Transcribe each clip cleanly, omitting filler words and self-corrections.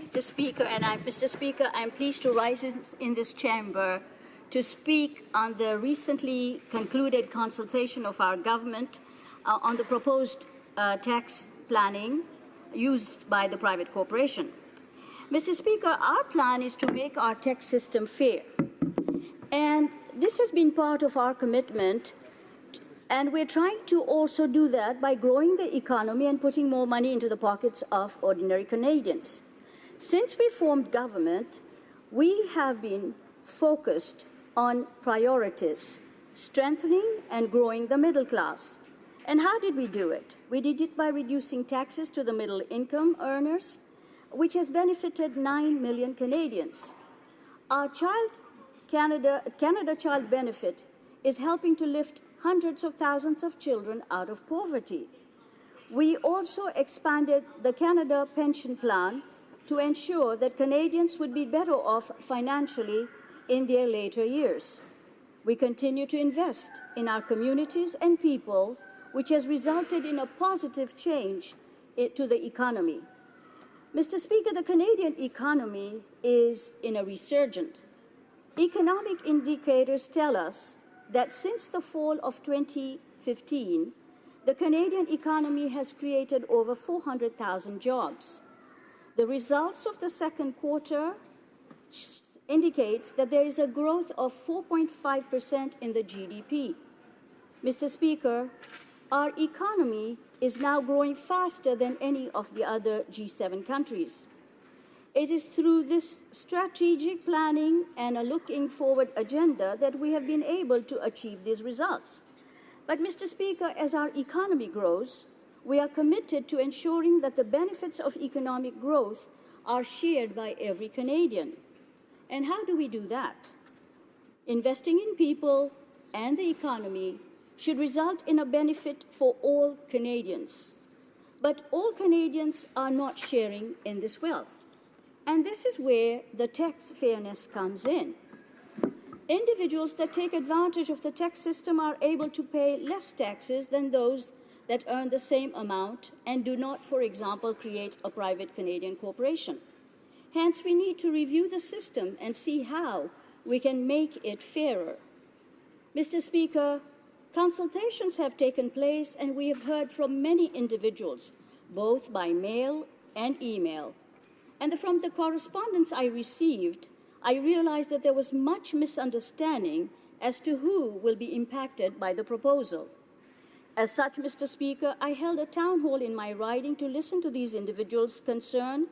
Mr. Speaker, I'm pleased to rise in this chamber to speak on the recently concluded consultation of our government on the proposed tax planning used by the private corporation. Mr. Speaker, our plan is to make our tax system fair. And this has been part of our commitment, and we're trying to also do that by growing the economy and putting more money into the pockets of ordinary Canadians. Since we formed government, we have been focused on priorities, strengthening and growing the middle class. And how did we do it? We did it by reducing taxes to the middle income earners, which has benefited 9 million Canadians. Our Canada Child Benefit is helping to lift hundreds of thousands of children out of poverty. We also expanded the Canada Pension Plan to ensure that Canadians would be better off financially in their later years. We continue to invest in our communities and people, which has resulted in a positive change to the economy. Mr. Speaker, the Canadian economy is in a resurgence. Economic indicators tell us that since the fall of 2015, the Canadian economy has created over 400,000 jobs. The results of the second quarter indicates that there is a growth of 4.5% in the GDP. Mr. Speaker, our economy is now growing faster than any of the other G7 countries. It is through this strategic planning and a looking forward agenda that we have been able to achieve these results. But, Mr. Speaker, as our economy grows, we are committed to ensuring that the benefits of economic growth are shared by every Canadian. And how do we do that? Investing in people and the economy should result in a benefit for all Canadians. But all Canadians are not sharing in this wealth. And this is where the tax fairness comes in. Individuals that take advantage of the tax system are able to pay less taxes than those that earn the same amount and do not, for example, create a private Canadian corporation. Hence, we need to review the system and see how we can make it fairer. Mr. Speaker, consultations have taken place, and we have heard from many individuals, both by mail and email. And from the correspondence I received, I realized that there was much misunderstanding as to who will be impacted by the proposal. As such, Mr. Speaker, I held a town hall in my riding to listen to these individuals' concern,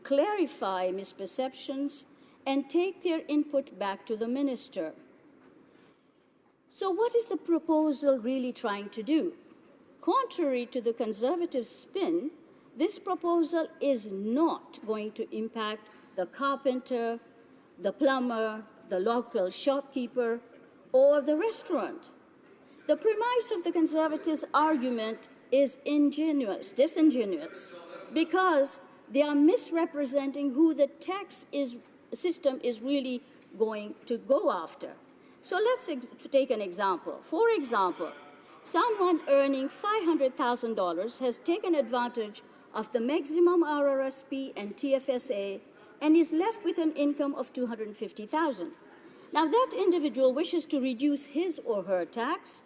clarify misperceptions, and take their input back to the minister. So what is the proposal really trying to do? Contrary to the Conservative spin, this proposal is not going to impact the carpenter, the plumber, the local shopkeeper, or the restaurant. The premise of the Conservatives' argument is disingenuous, because they are misrepresenting who the tax system is really going to go after. So let's take an example. For example, someone earning $500,000 has taken advantage of the maximum RRSP and TFSA and is left with an income of $250,000. Now, that individual wishes to reduce his or her tax,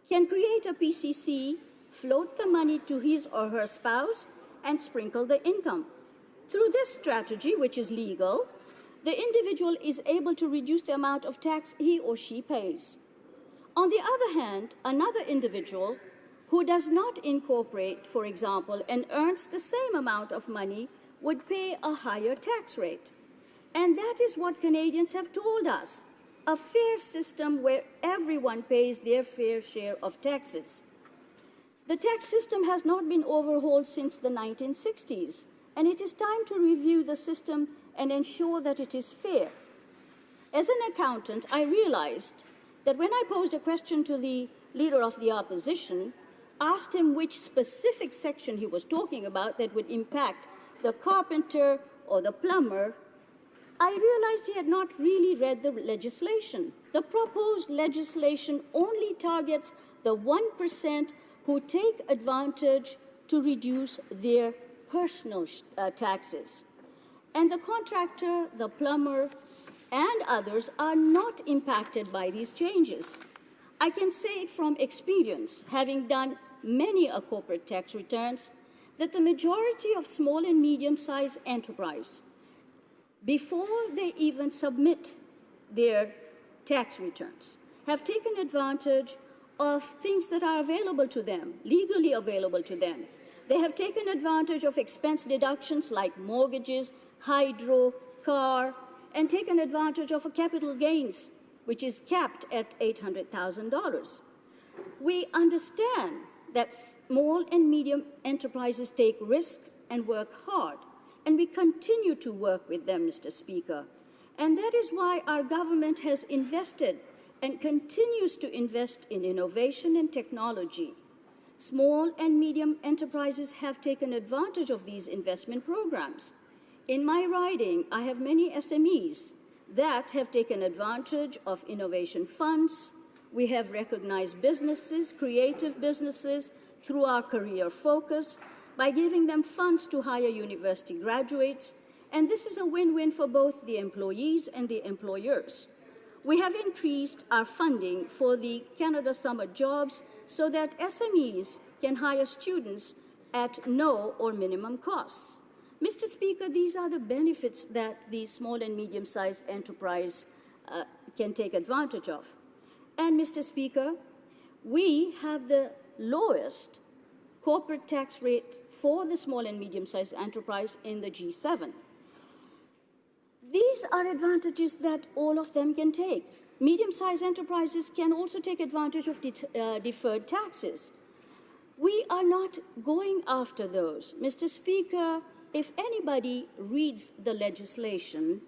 can create a PCC, float the money to his or her spouse, and sprinkle the income. Through this strategy, which is legal, the individual is able to reduce the amount of tax he or she pays. On the other hand, another individual who does not incorporate, for example, and earns the same amount of money would pay a higher tax rate. And that is what Canadians have told us: a fair system where everyone pays their fair share of taxes. The tax system has not been overhauled since the 1960s, and it is time to review the system and ensure that it is fair. As an accountant, I realized that when I posed a question to the Leader of the Opposition, asked him which specific section he was talking about that would impact the carpenter or the plumber, I realized he had not really read the legislation. The proposed legislation only targets the 1% who take advantage to reduce their personal taxes. And the contractor, the plumber, and others are not impacted by these changes. I can say from experience, having done many corporate tax returns, that the majority of small and medium-sized enterprise, before they even submit their tax returns, have taken advantage of things that are available to them, legally available to them. They have taken advantage of expense deductions like mortgages, hydro, car, and taken advantage of a capital gains, which is capped at $800,000. We understand that small and medium enterprises take risks and work hard, and we continue to work with them, Mr. Speaker. And that is why our government has invested and continues to invest in innovation and technology. Small and medium enterprises have taken advantage of these investment programs. In my riding, I have many SMEs that have taken advantage of innovation funds. We have recognized businesses, creative businesses, through our career focus by giving them funds to hire university graduates, and this is a win-win for both the employees and the employers. We have increased our funding for the Canada Summer Jobs so that SMEs can hire students at no or minimum costs. Mr. Speaker, these are the benefits that the small and medium-sized enterprise can take advantage of. And Mr. Speaker, we have the lowest corporate tax rate for the small and medium-sized enterprise in the G7. These are advantages that all of them can take. Medium-sized enterprises can also take advantage of deferred taxes. We are not going after those. Mr. Speaker, if anybody reads the legislation,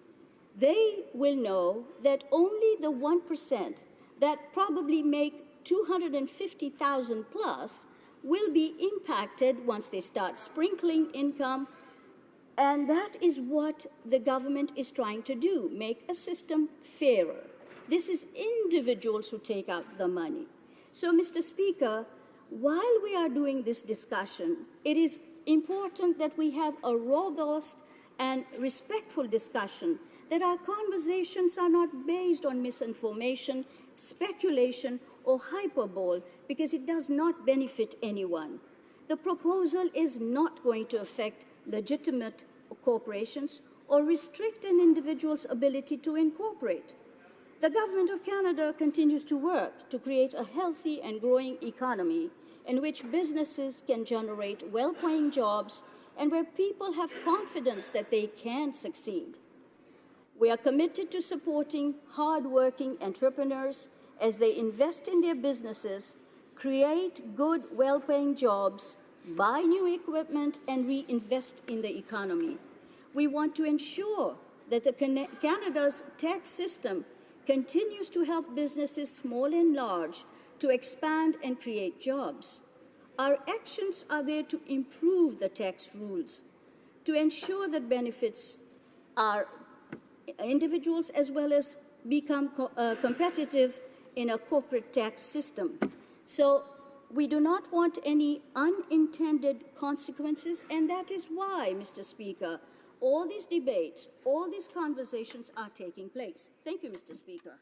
they will know that only the 1% that probably make 250,000 plus will be impacted once they start sprinkling income. And that is what the government is trying to do, make a system fairer. This is individuals who take out the money. So, Mr. Speaker, while we are doing this discussion, it is important that we have a robust and respectful discussion, that our conversations are not based on misinformation, speculation, or hyperbole, because it does not benefit anyone. The proposal is not going to affect legitimate corporations or restrict an individual's ability to incorporate. The Government of Canada continues to work to create a healthy and growing economy in which businesses can generate well-paying jobs and where people have confidence that they can succeed. We are committed to supporting hard-working entrepreneurs as they invest in their businesses, create good, well-paying jobs, buy new equipment, and reinvest in the economy. We want to ensure that Canada's tax system continues to help businesses, small and large, to expand and create jobs. Our actions are there to improve the tax rules, to ensure that benefits are individuals as well as become competitive in a corporate tax system. So we do not want any unintended consequences, and that is why, Mr. Speaker, all these debates, all these conversations are taking place. Thank you, Mr. Speaker.